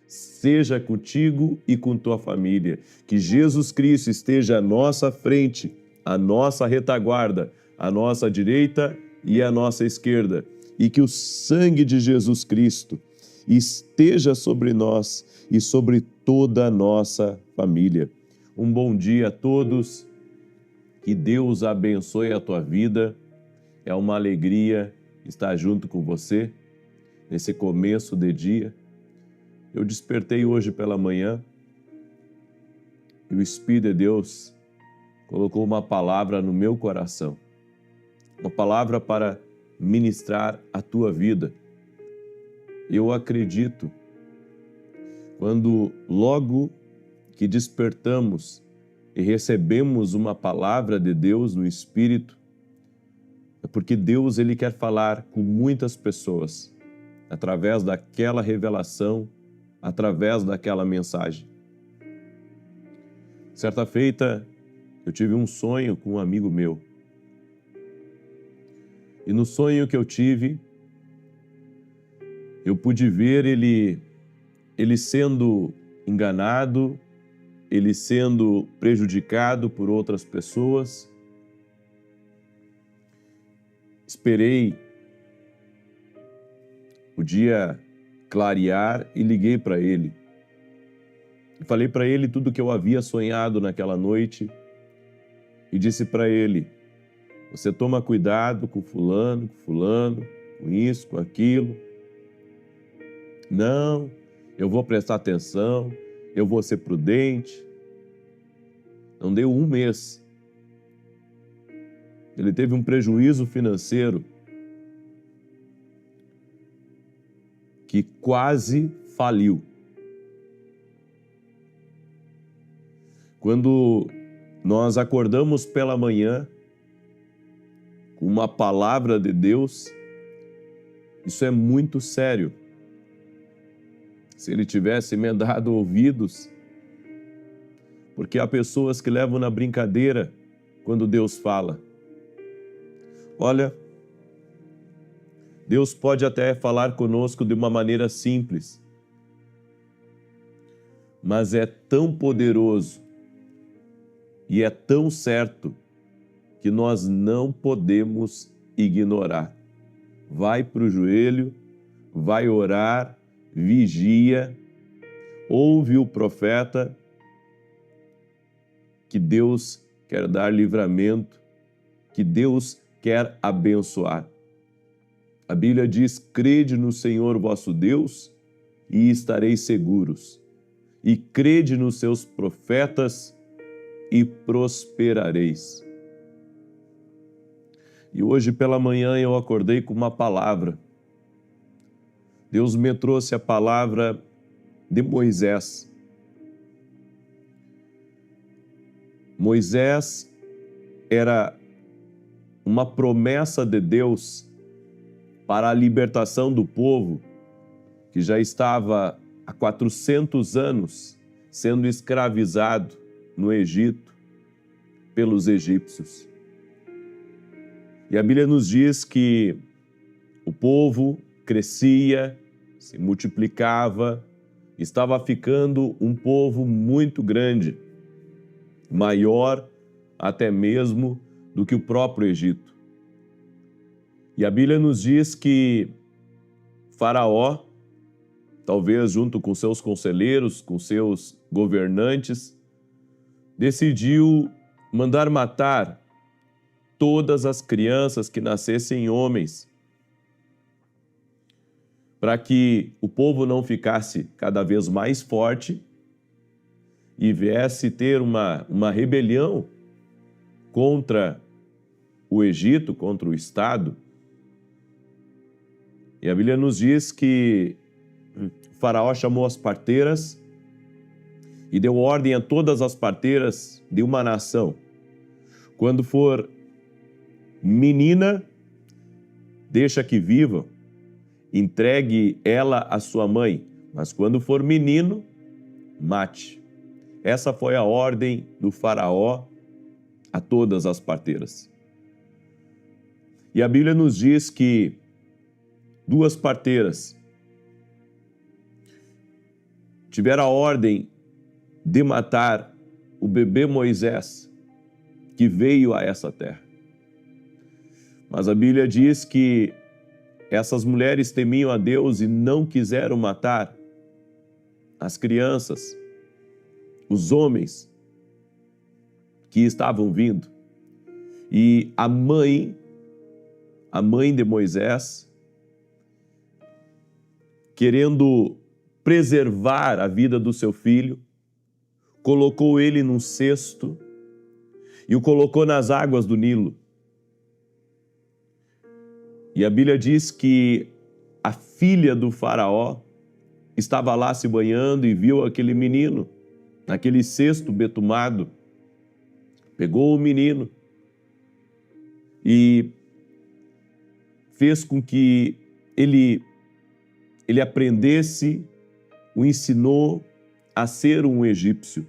seja contigo e com tua família. Que Jesus Cristo esteja à nossa frente, à nossa retaguarda, à nossa direita e à nossa esquerda. E que o sangue de Jesus Cristo esteja sobre nós e sobre toda a nossa família. Um bom dia a todos, que Deus abençoe a tua vida. É uma alegria estar junto com você nesse começo de dia. Eu despertei hoje pela manhã e o Espírito de Deus colocou uma palavra no meu coração, uma palavra para ministrar a tua vida. Eu acredito, quando logo que despertamos e recebemos uma palavra de Deus no Espírito, é porque Deus ele quer falar com muitas pessoas através daquela revelação, através daquela mensagem. Certa feita, eu tive um sonho com um amigo meu. E no sonho que eu tive, eu pude ver ele sendo enganado, ele sendo prejudicado por outras pessoas. Esperei o dia clarear e liguei para ele. Falei para ele tudo o que eu havia sonhado naquela noite e disse para ele: você toma cuidado com fulano, com isso, com aquilo. Não, eu vou prestar atenção, eu vou ser prudente. Não deu um mês. Ele teve um prejuízo financeiro que quase faliu. Quando nós acordamos pela manhã com uma palavra de Deus, isso é muito sério. Se ele tivesse me dado ouvidos, porque há pessoas que levam na brincadeira quando Deus fala. Olha, Deus pode até falar conosco de uma maneira simples, mas é tão poderoso e é tão certo que nós não podemos ignorar. Vai para o joelho, vai orar, vigia, ouve o profeta, que Deus quer dar livramento, que Deus quer abençoar. A Bíblia diz: crede no Senhor vosso Deus e estareis seguros, e crede nos seus profetas e prosperareis. E hoje pela manhã eu acordei com uma palavra. Deus me trouxe a palavra de Moisés. Moisés era uma promessa de Deus para a libertação do povo que já estava há 400 anos sendo escravizado no Egito pelos egípcios. E a Bíblia nos diz que o povo crescia, se multiplicava, estava ficando um povo muito grande, maior até mesmo do que o próprio Egito. E a Bíblia nos diz que Faraó, talvez junto com seus conselheiros, com seus governantes, decidiu mandar matar todas as crianças que nascessem homens, para que o povo não ficasse cada vez mais forte e viesse ter uma rebelião contra o Egito, contra o Estado. E a Bíblia nos diz que o Faraó chamou as parteiras e deu ordem a todas as parteiras de uma nação: quando for menina, deixa que viva, entregue ela à sua mãe, mas quando for menino, mate. Essa foi a ordem do Faraó a todas as parteiras. E a Bíblia nos diz que duas parteiras tiveram a ordem de matar o bebê Moisés, que veio a essa terra. Mas a Bíblia diz que essas mulheres temiam a Deus e não quiseram matar as crianças, os homens que estavam vindo. E a mãe de Moisés, querendo preservar a vida do seu filho, colocou ele num cesto e o colocou nas águas do Nilo. E a Bíblia diz que a filha do faraó estava lá se banhando e viu aquele menino, naquele cesto betumado. Pegou o menino e fez com que ele aprendesse, o ensinou a ser um egípcio.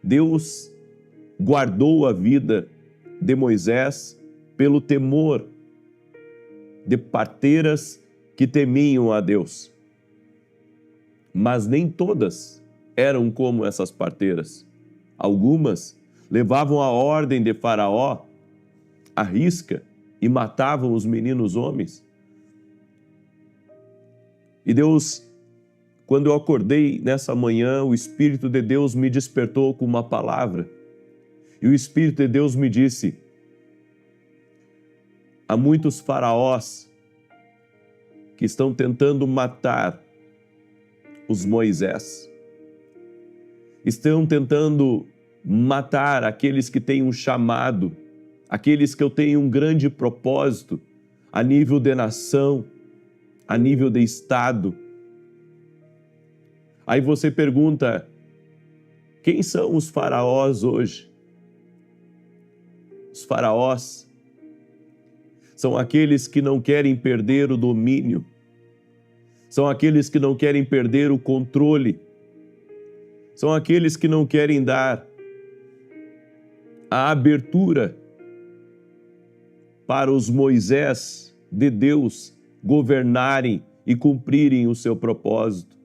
Deus guardou a vida de Moisés pelo temor de parteiras que temiam a Deus. Mas nem todas eram como essas parteiras. Algumas levavam a ordem de Faraó à risca e matavam os meninos homens. E Deus, quando eu acordei nessa manhã, o Espírito de Deus me despertou com uma palavra. E o Espírito de Deus me disse: há muitos faraós que estão tentando matar os Moisés. Estão tentando matar aqueles que têm um chamado, aqueles que eu tenho um grande propósito a nível de nação, a nível de Estado. Aí você pergunta: quem são os faraós hoje? Os faraós são aqueles que não querem perder o domínio, são aqueles que não querem perder o controle, são aqueles que não querem dar a abertura para os Moisés de Deus governarem e cumprirem o seu propósito.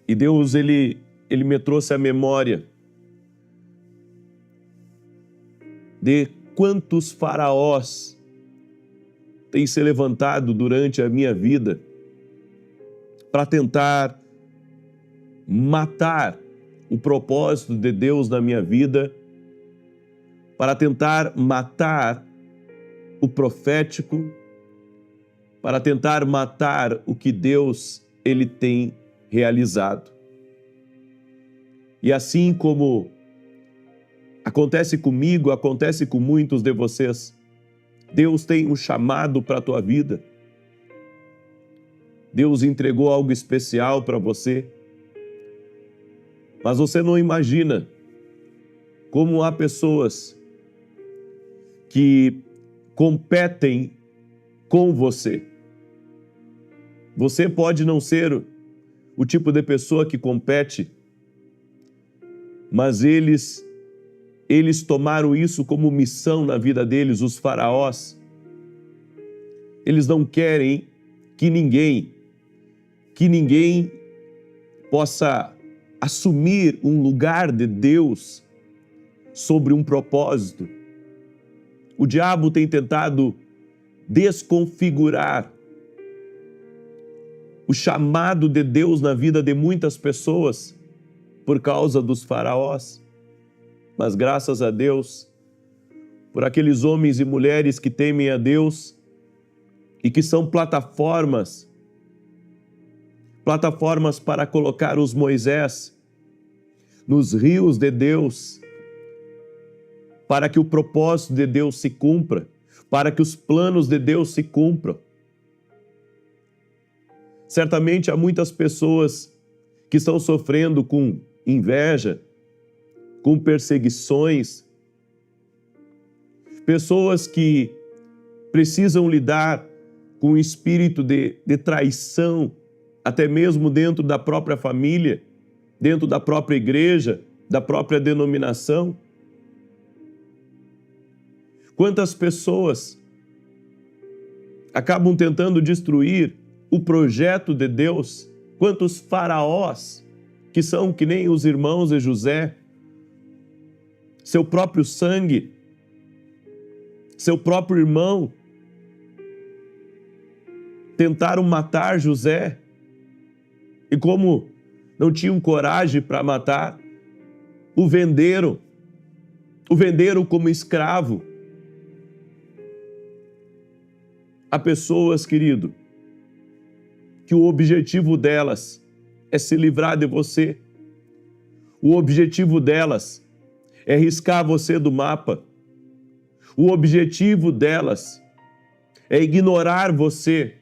E Deus, Ele me trouxe à memória de quantos faraós têm se levantado durante a minha vida para tentar matar o propósito de Deus na minha vida, para tentar matar o profético, para tentar matar o que Deus Ele tem realizado. E assim como acontece comigo, acontece com muitos de vocês, Deus tem um chamado para a tua vida. Deus entregou algo especial para você, mas você não imagina como há pessoas que competem com você. Você pode não ser o tipo de pessoa que compete, mas eles tomaram isso como missão na vida deles, os faraós. Eles não querem que ninguém possa assumir um lugar de Deus sobre um propósito. O diabo tem tentado desconfigurar o chamado de Deus na vida de muitas pessoas por causa dos faraós. Mas graças a Deus, por aqueles homens e mulheres que temem a Deus e que são plataformas para colocar os Moisés nos rios de Deus, para que o propósito de Deus se cumpra, para que os planos de Deus se cumpram. Certamente há muitas pessoas que estão sofrendo com inveja, com perseguições, pessoas que precisam lidar com o espírito de traição, até mesmo dentro da própria família, dentro da própria igreja, da própria denominação. Quantas pessoas acabam tentando destruir o projeto de Deus, quantos faraós que são que nem os irmãos de José, seu próprio sangue, seu próprio irmão, tentaram matar José e como não tinham coragem para matar, o venderam como escravo. Há pessoas, querido, que o objetivo delas é se livrar de você. O objetivo delas é riscar você do mapa. O objetivo delas é ignorar você,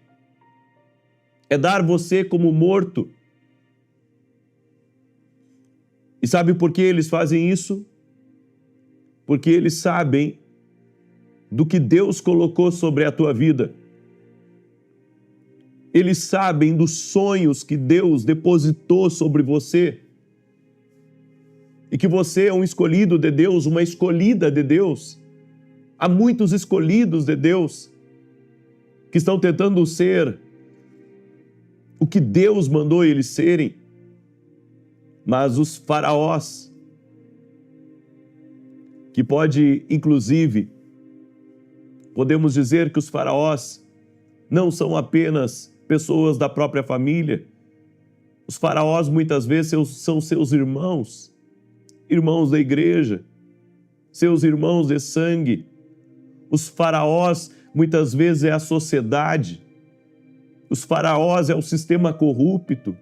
é dar você como morto. E sabe por que eles fazem isso? Porque eles sabem do que Deus colocou sobre a tua vida. Eles sabem dos sonhos que Deus depositou sobre você. E que você é um escolhido de Deus, uma escolhida de Deus. Há muitos escolhidos de Deus que estão tentando ser o que Deus mandou eles serem. Mas os faraós, que pode, inclusive, podemos dizer que os faraós não são apenas pessoas da própria família. Os faraós muitas vezes são seus irmãos, irmãos da igreja, seus irmãos de sangue. Os faraós muitas vezes é a sociedade. Os faraós é o sistema corrupto.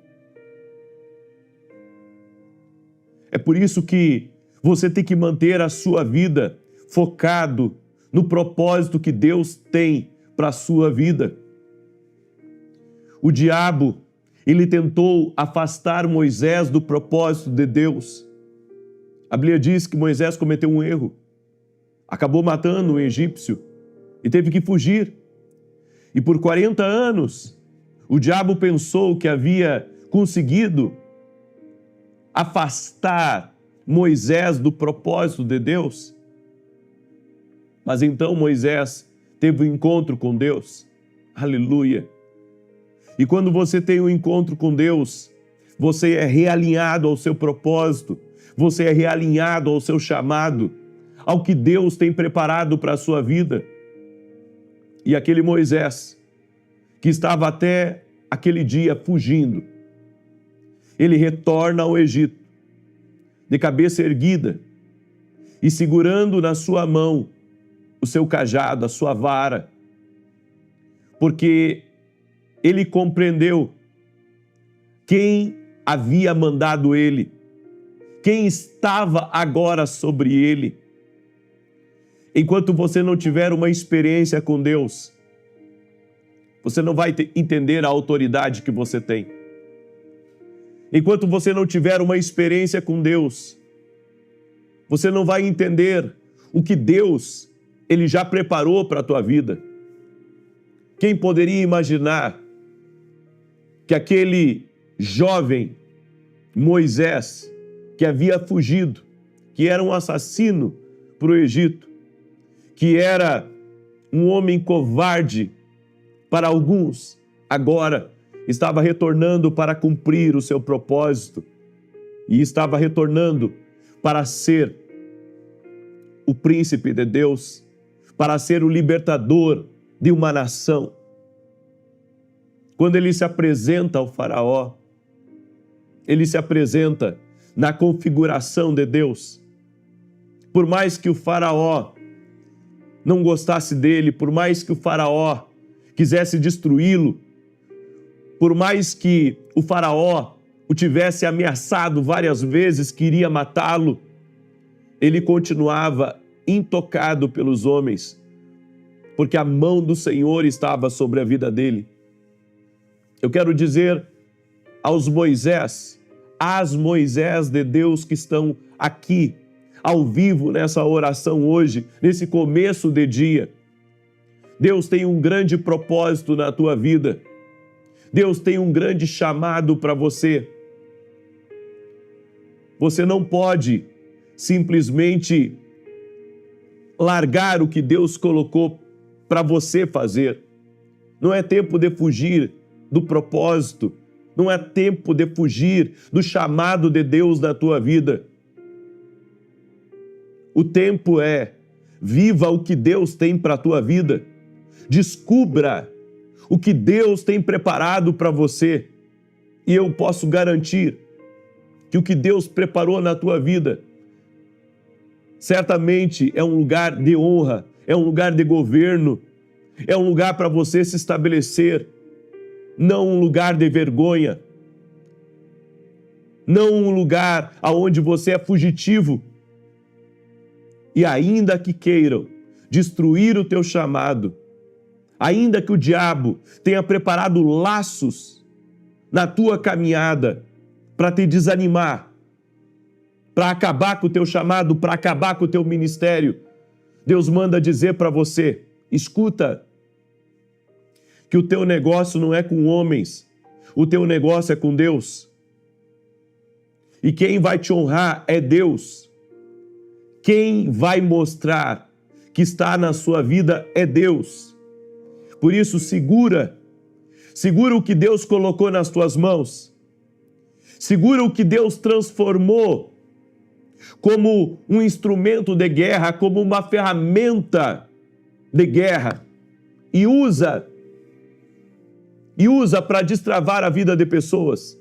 É por isso que você tem que manter a sua vida focado no propósito que Deus tem para a sua vida. O diabo, ele tentou afastar Moisés do propósito de Deus. A Bíblia diz que Moisés cometeu um erro, acabou matando um egípcio e teve que fugir. E por 40 anos, o diabo pensou que havia conseguido afastar Moisés do propósito de Deus. Mas então Moisés teve um encontro com Deus. Aleluia! E quando você tem um encontro com Deus, você é realinhado ao seu propósito, você é realinhado ao seu chamado, ao que Deus tem preparado para a sua vida. E aquele Moisés, que estava até aquele dia fugindo, ele retorna ao Egito, de cabeça erguida e segurando na sua mão o seu cajado, a sua vara, porque ele compreendeu quem havia mandado ele, quem estava agora sobre ele. Enquanto você não tiver uma experiência com Deus, você não vai entender a autoridade que você tem. Enquanto você não tiver uma experiência com Deus, você não vai entender o que Deus, Ele já preparou para a tua vida. Quem poderia imaginar que aquele jovem Moisés, que havia fugido, que era um assassino para o Egito, que era um homem covarde para alguns, agora estava retornando para cumprir o seu propósito e estava retornando para ser o príncipe de Deus, para ser o libertador de uma nação. Quando ele se apresenta ao faraó, ele se apresenta na configuração de Deus. Por mais que o faraó não gostasse dele, por mais que o faraó quisesse destruí-lo, por mais que o faraó o tivesse ameaçado várias vezes que iria matá-lo, ele continuava intocado pelos homens, porque a mão do Senhor estava sobre a vida dele. Eu quero dizer aos Moisés, às Moisés de Deus que estão aqui, ao vivo nessa oração hoje, nesse começo de dia, Deus tem um grande propósito na tua vida. Deus tem um grande chamado para você. Você não pode simplesmente largar o que Deus colocou para você fazer. Não é tempo de fugir do propósito. Não é tempo de fugir do chamado de Deus na tua vida. O tempo é: viva o que Deus tem para a tua vida. Descubra o que Deus tem preparado para você. E eu posso garantir que o que Deus preparou na tua vida certamente é um lugar de honra, é um lugar de governo, é um lugar para você se estabelecer, não um lugar de vergonha, não um lugar aonde você é fugitivo. E ainda que queiram destruir o teu chamado, ainda que o diabo tenha preparado laços na tua caminhada para te desanimar, para acabar com o teu chamado, para acabar com o teu ministério, Deus manda dizer para você: escuta, que o teu negócio não é com homens, o teu negócio é com Deus. E quem vai te honrar é Deus. Quem vai mostrar que está na sua vida é Deus. Por isso, segura o que Deus colocou nas tuas mãos. Segura o que Deus transformou como um instrumento de guerra, como uma ferramenta de guerra. E usa para destravar a vida de pessoas.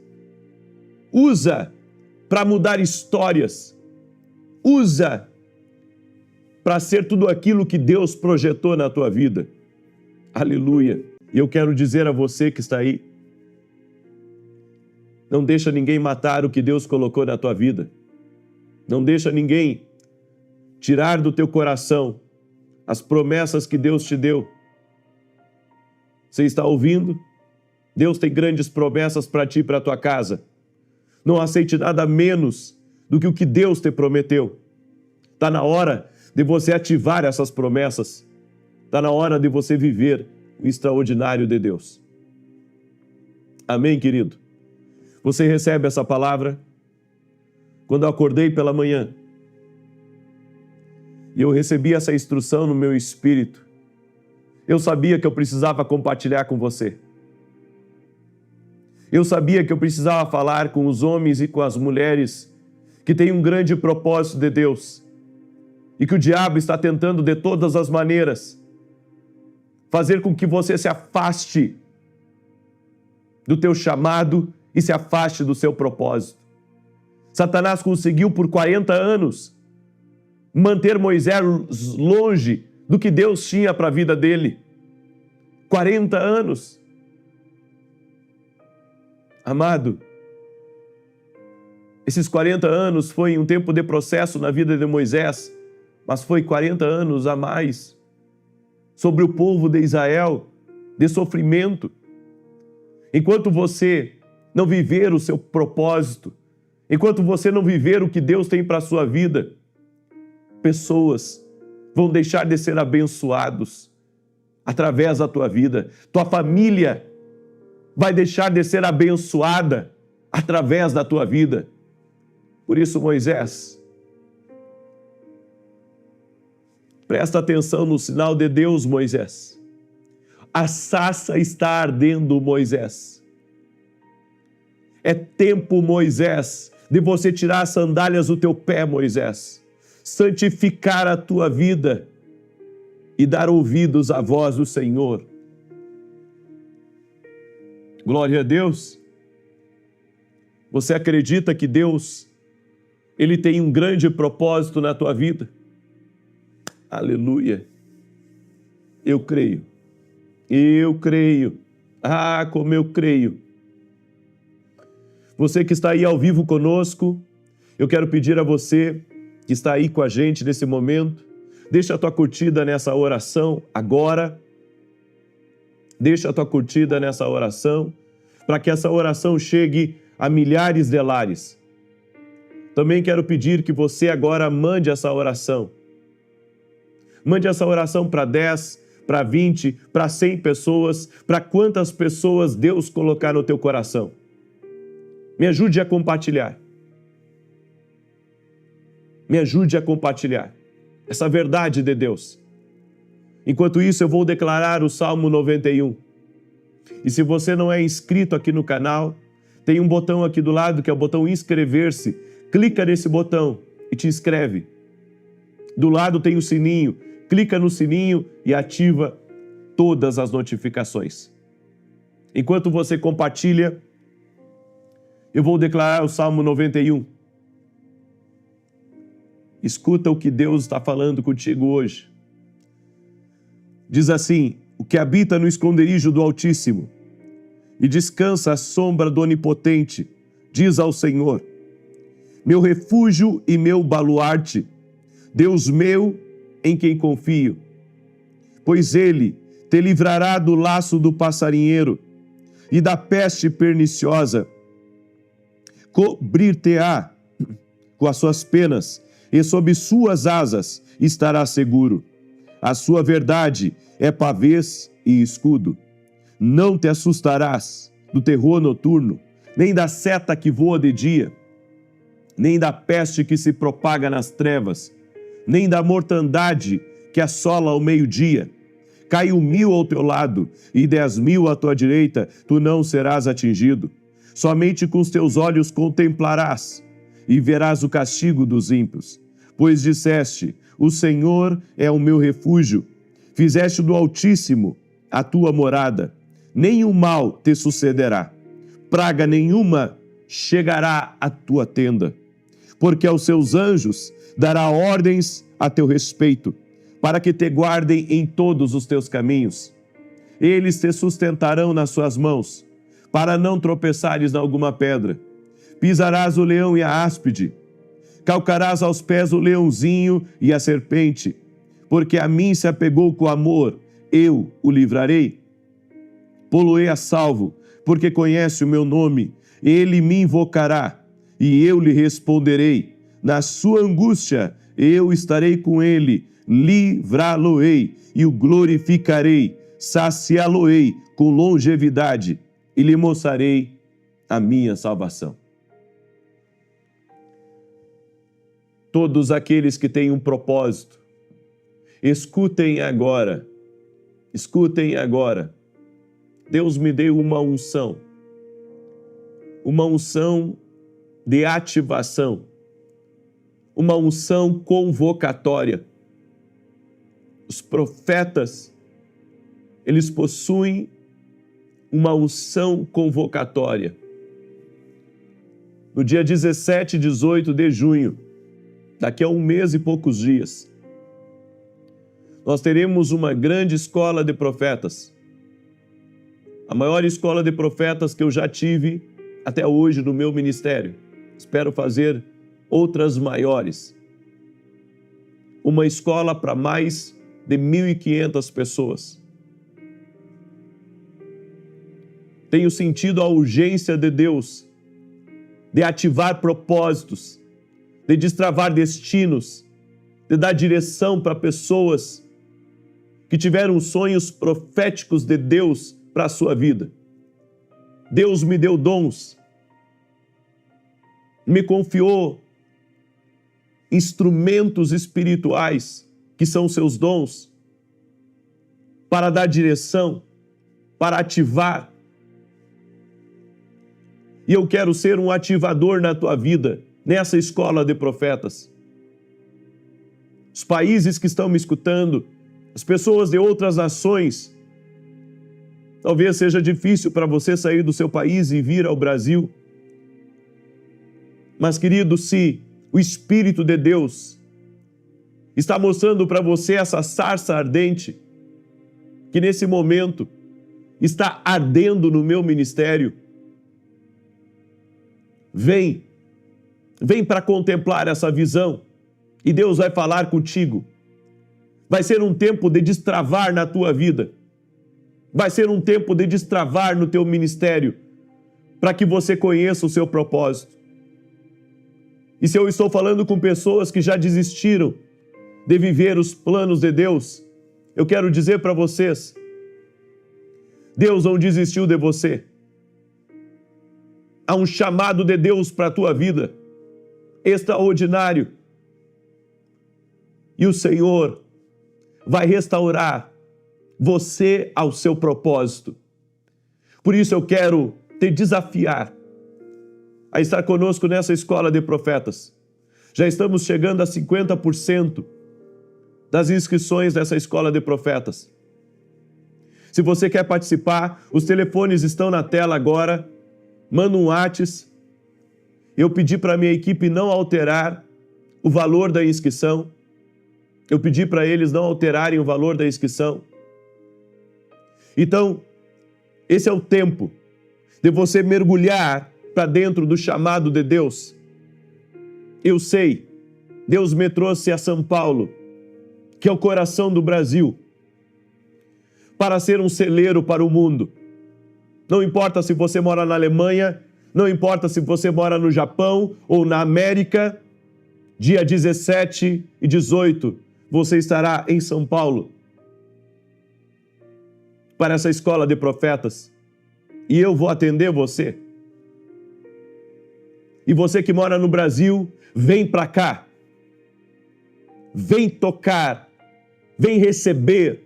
Usa para mudar histórias. Usa para ser tudo aquilo que Deus projetou na tua vida. Aleluia. E eu quero dizer a você que está aí: não deixa ninguém matar o que Deus colocou na tua vida. Não deixa ninguém tirar do teu coração as promessas que Deus te deu. Você está ouvindo? Deus tem grandes promessas para ti e para a tua casa. Não aceite nada menos do que o que Deus te prometeu. Está na hora de você ativar essas promessas. Está na hora de você viver o extraordinário de Deus. Amém, querido? Você recebe essa palavra? Quando eu acordei pela manhã e eu recebi essa instrução no meu espírito, eu sabia que eu precisava compartilhar com você. Eu sabia que eu precisava falar com os homens e com as mulheres que têm um grande propósito de Deus e que o diabo está tentando de todas as maneiras fazer com que você se afaste do teu chamado e se afaste do seu propósito. Satanás conseguiu por 40 anos manter Moisés longe do que Deus tinha para a vida dele. 40 anos. Amado, esses 40 anos foi um tempo de processo na vida de Moisés, mas foi 40 anos a mais sobre o povo de Israel, de sofrimento. Enquanto você não viver o seu propósito, enquanto você não viver o que Deus tem para a sua vida, pessoas vão deixar de ser abençoados através da tua vida. Tua família vai deixar de ser abençoada através da tua vida. Por isso, Moisés, presta atenção no sinal de Deus, Moisés. A sarça está ardendo, Moisés. É tempo, Moisés, de você tirar as sandálias do teu pé, Moisés. Santificar a tua vida e dar ouvidos à voz do Senhor. Glória a Deus. Você acredita que Deus, Ele tem um grande propósito na tua vida? Aleluia. Eu creio. Eu creio. Ah, como eu creio. Você que está aí ao vivo conosco, eu quero pedir a você que está aí com a gente nesse momento, deixa a tua curtida nessa oração agora. Deixa a tua curtida nessa oração, para que essa oração chegue a milhares de lares. Também quero pedir que você agora mande essa oração. Mande essa oração para 10, para 20, para 100 pessoas, para quantas pessoas Deus colocar no teu coração. Me ajude a compartilhar. Me ajude a compartilhar essa verdade de Deus. Enquanto isso, eu vou declarar o Salmo 91. E se você não é inscrito aqui no canal, tem um botão aqui do lado que é o botão inscrever-se. Clica nesse botão e te inscreve. Do lado tem o sininho. Clica no sininho e ativa todas as notificações. Enquanto você compartilha, eu vou declarar o Salmo 91. Escuta o que Deus está falando contigo hoje. Diz assim: o que habita no esconderijo do Altíssimo e descansa à sombra do Onipotente, diz ao Senhor: meu refúgio e meu baluarte, Deus meu em quem confio. Pois ele te livrará do laço do passarinheiro e da peste perniciosa. Cobrir-te-á com as suas penas, e sob suas asas estarás seguro. A sua verdade é pavês e escudo. Não te assustarás do terror noturno, nem da seta que voa de dia, nem da peste que se propaga nas trevas, nem da mortandade que assola ao meio-dia. Cai 1.000 ao teu lado e 10.000 à tua direita, tu não serás atingido. Somente com os teus olhos contemplarás e verás o castigo dos ímpios. Pois disseste: o Senhor é o meu refúgio. Fizeste do Altíssimo a tua morada. Nenhum mal te sucederá. Praga nenhuma chegará à tua tenda. Porque aos seus anjos dará ordens a teu respeito, para que te guardem em todos os teus caminhos. Eles te sustentarão nas suas mãos, para não tropeçares em alguma pedra. Pisarás o leão e a áspide, calcarás aos pés o leãozinho e a serpente, porque a mim se apegou com amor, eu o livrarei. Pô-lo-ei a salvo, porque conhece o meu nome, ele me invocará, e eu lhe responderei. Na sua angústia eu estarei com ele, livrá-lo-ei e o glorificarei, saciá-lo-ei com longevidade e lhe mostrarei a minha salvação. Todos aqueles que têm um propósito, escutem agora, escutem agora. Deus me deu uma unção de ativação, uma unção convocatória. Os profetas, eles possuem uma unção convocatória. No dia 17 e 18 de junho, daqui a 1 mês e poucos dias, nós teremos uma grande escola de profetas. A maior escola de profetas que eu já tive até hoje no meu ministério. Espero fazer outras maiores. Uma escola para mais de 1.500 pessoas. Tenho sentido a urgência de Deus de ativar propósitos, de destravar destinos, de dar direção para pessoas que tiveram sonhos proféticos de Deus para a sua vida. Deus me deu dons, me confiou instrumentos espirituais, que são seus dons, para dar direção, para ativar. E eu quero ser um ativador na tua vida, nessa escola de profetas. Os países que estão me escutando, as pessoas de outras nações, talvez seja difícil para você sair do seu país e vir ao Brasil. Mas, querido, se o Espírito de Deus está mostrando para você essa sarça ardente, que nesse momento está ardendo no meu ministério, vem para contemplar essa visão e Deus vai falar contigo. Vai ser um tempo de destravar na tua vida. Vai ser um tempo de destravar no teu ministério, para que você conheça o seu propósito. E se eu estou falando com pessoas que já desistiram de viver os planos de Deus, eu quero dizer para vocês, Deus não desistiu de você. Há um chamado de Deus para a tua vida, extraordinário. E o Senhor vai restaurar você ao seu propósito. Por isso eu quero te desafiar a estar conosco nessa escola de profetas. Já estamos chegando a 50% das inscrições dessa escola de profetas. Se você quer participar, os telefones estão na tela agora. Manda um WhatsApp. Eu pedi para a minha equipe não alterar o valor da inscrição. Eu pedi para eles não alterarem o valor da inscrição. Então, esse é o tempo de você mergulhar para dentro do chamado de Deus. Eu sei, Deus me trouxe a São Paulo, que é o coração do Brasil, para ser um celeiro para o mundo. Não importa se você mora na Alemanha, não importa se você mora no Japão ou na América, dia 17 e 18, você estará em São Paulo para essa escola de profetas. E eu vou atender você. E você que mora no Brasil, vem para cá. Vem tocar, vem receber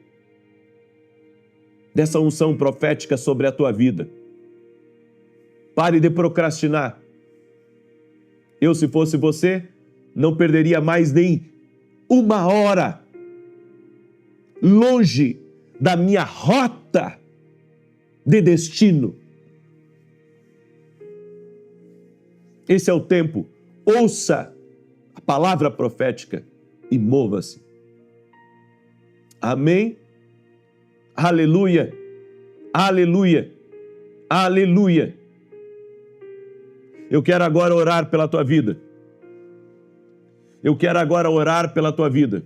dessa unção profética sobre a tua vida. Pare de procrastinar. Eu, se fosse você, não perderia mais nem uma hora longe da minha rota de destino. Esse é o tempo. Ouça a palavra profética e mova-se. Amém? Aleluia! Aleluia! Aleluia! Eu quero agora orar pela tua vida. Eu quero agora orar pela tua vida.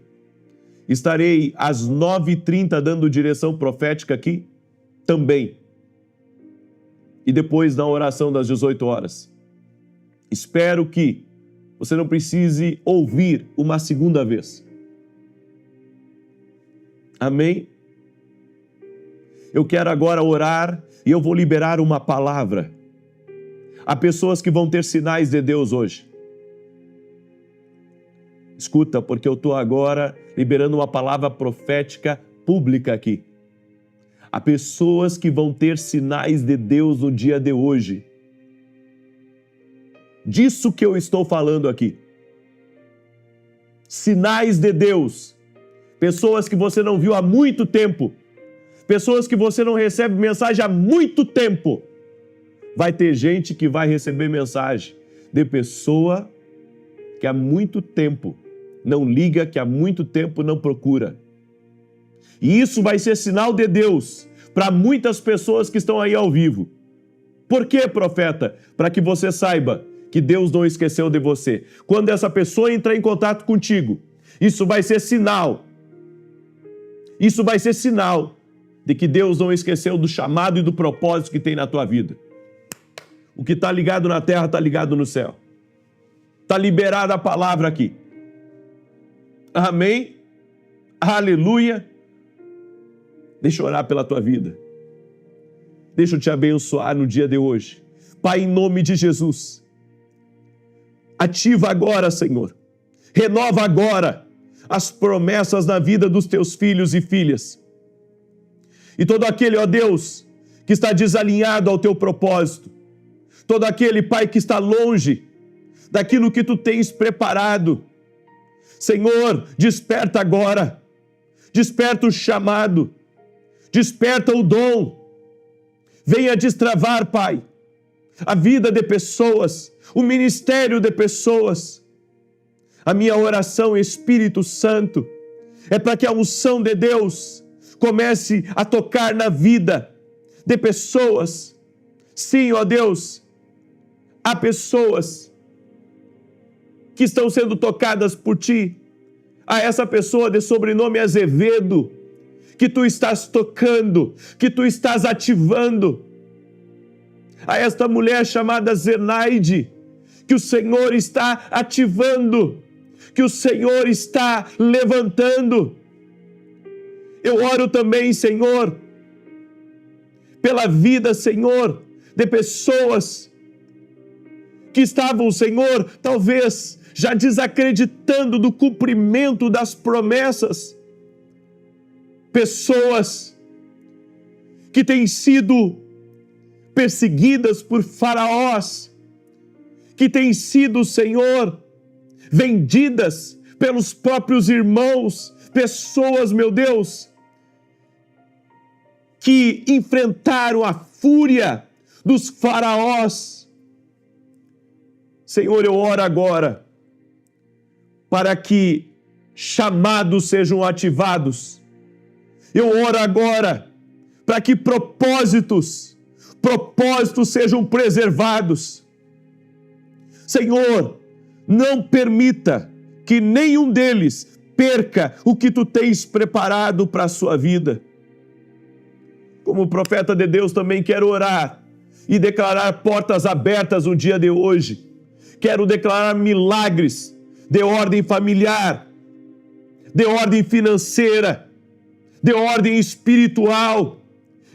Estarei às 9h30 dando direção profética aqui também. E depois na oração das 18 horas. Espero que você não precise ouvir uma segunda vez. Amém? Eu quero agora orar e eu vou liberar uma palavra. Há pessoas que vão ter sinais de Deus hoje. Escuta, porque eu estou agora liberando uma palavra profética pública aqui. Há pessoas que vão ter sinais de Deus no dia de hoje. Disso que eu estou falando aqui. Sinais de Deus. Pessoas que você não viu há muito tempo. Pessoas que você não recebe mensagem há muito tempo. Vai ter gente que vai receber mensagem de pessoa que há muito tempo não liga, que há muito tempo não procura. E isso vai ser sinal de Deus para muitas pessoas que estão aí ao vivo. Por quê, profeta? Para que você saiba que Deus não esqueceu de você. Quando essa pessoa entrar em contato contigo, isso vai ser sinal. Isso vai ser sinal de que Deus não esqueceu do chamado e do propósito que tem na tua vida. O que está ligado na terra está ligado no céu. Está liberada a palavra aqui. Amém? Aleluia. Deixa eu orar pela tua vida. Deixa eu te abençoar no dia de hoje. Pai, em nome de Jesus, ativa agora, Senhor. Renova agora as promessas na vida dos teus filhos e filhas. E todo aquele, ó Deus, que está desalinhado ao teu propósito, todo aquele, Pai, que está longe daquilo que tu tens preparado, Senhor, desperta agora, desperta o chamado, desperta o dom, venha destravar, Pai, a vida de pessoas, o ministério de pessoas. A minha oração, Espírito Santo, é para que a unção de Deus comece a tocar na vida de pessoas. Sim, ó Deus, há pessoas que estão sendo tocadas por Ti. Há essa pessoa de sobrenome Azevedo, que Tu estás tocando, que Tu estás ativando. A esta mulher chamada Zenaide, que o Senhor está ativando, que o Senhor está levantando. Eu oro também, Senhor, pela vida, Senhor, de pessoas que estavam, Senhor, talvez já desacreditando do cumprimento das promessas. Pessoas que têm sido perseguidas por faraós, que têm sido, Senhor, vendidas pelos próprios irmãos, pessoas, meu Deus, que enfrentaram a fúria dos faraós. Senhor, eu oro agora para que chamados sejam ativados. Eu oro agora para que propósitos sejam preservados. Senhor, não permita que nenhum deles perca o que tu tens preparado para a sua vida. Como profeta de Deus, também quero orar e declarar portas abertas no dia de hoje. Quero declarar milagres de ordem familiar, de ordem financeira, de ordem espiritual.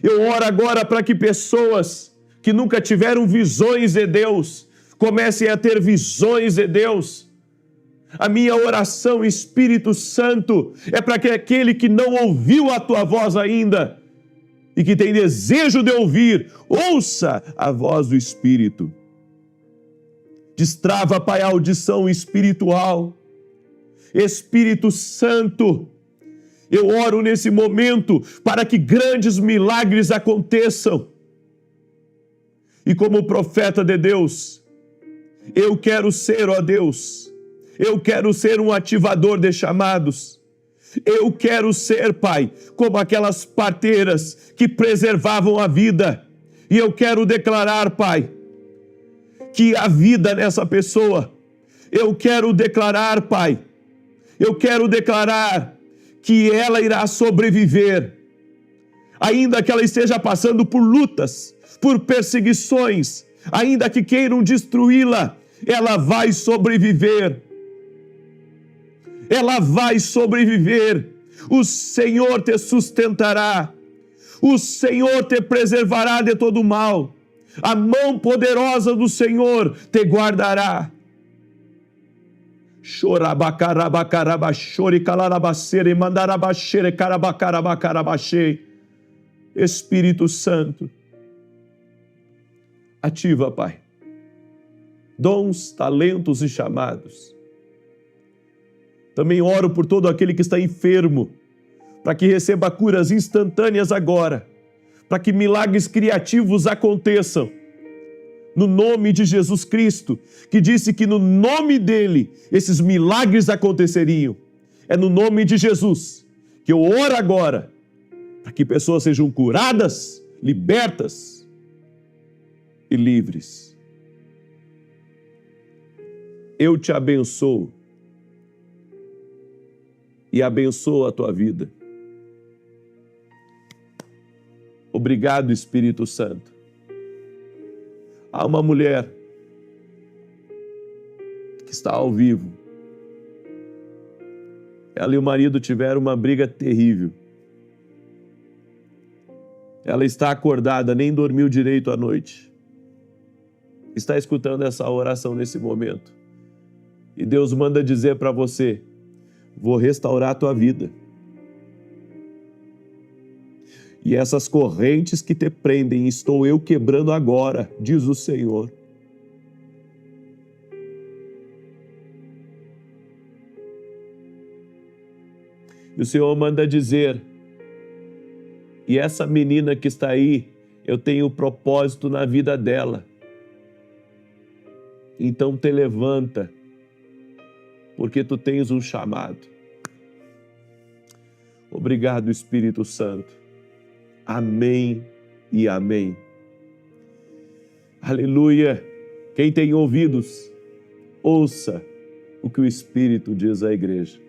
Eu oro agora para que pessoas que nunca tiveram visões de Deus comecem a ter visões de Deus. A minha oração, Espírito Santo, é para que aquele que não ouviu a tua voz ainda e que tem desejo de ouvir, ouça a voz do Espírito. Destrava, Pai, a audição espiritual. Espírito Santo, eu oro nesse momento para que grandes milagres aconteçam. E como profeta de Deus, eu quero ser, ó Deus, eu quero ser um ativador de chamados. Eu quero ser, Pai, como aquelas parteiras que preservavam a vida. E eu quero declarar, Pai, que a vida nessa pessoa, eu quero declarar, Pai, eu quero declarar que ela irá sobreviver, ainda que ela esteja passando por lutas, por perseguições, ainda que queiram destruí-la, ela vai sobreviver. Ela vai sobreviver. O Senhor te sustentará. O Senhor te preservará de todo mal. A mão poderosa do Senhor te guardará. Espírito Santo, ativa, Pai, dons, talentos e chamados. Também oro por todo aquele que está enfermo, para que receba curas instantâneas agora, para que milagres criativos aconteçam. No nome de Jesus Cristo, que disse que no nome dele esses milagres aconteceriam. É no nome de Jesus que eu oro agora, para que pessoas sejam curadas, libertas e livres. Eu te abençoo e abençoo a tua vida. Obrigado, Espírito Santo. Há uma mulher que está ao vivo. Ela e o marido tiveram uma briga terrível. Ela está acordada, nem dormiu direito à noite. Está escutando essa oração nesse momento. E Deus manda dizer para você: vou restaurar a tua vida. E essas correntes que te prendem, estou eu quebrando agora, diz o Senhor. E o Senhor manda dizer: e essa menina que está aí, eu tenho propósito na vida dela. Então te levanta, porque tu tens um chamado. Obrigado, Espírito Santo. Amém e amém. Aleluia. Quem tem ouvidos, ouça o que o Espírito diz à igreja.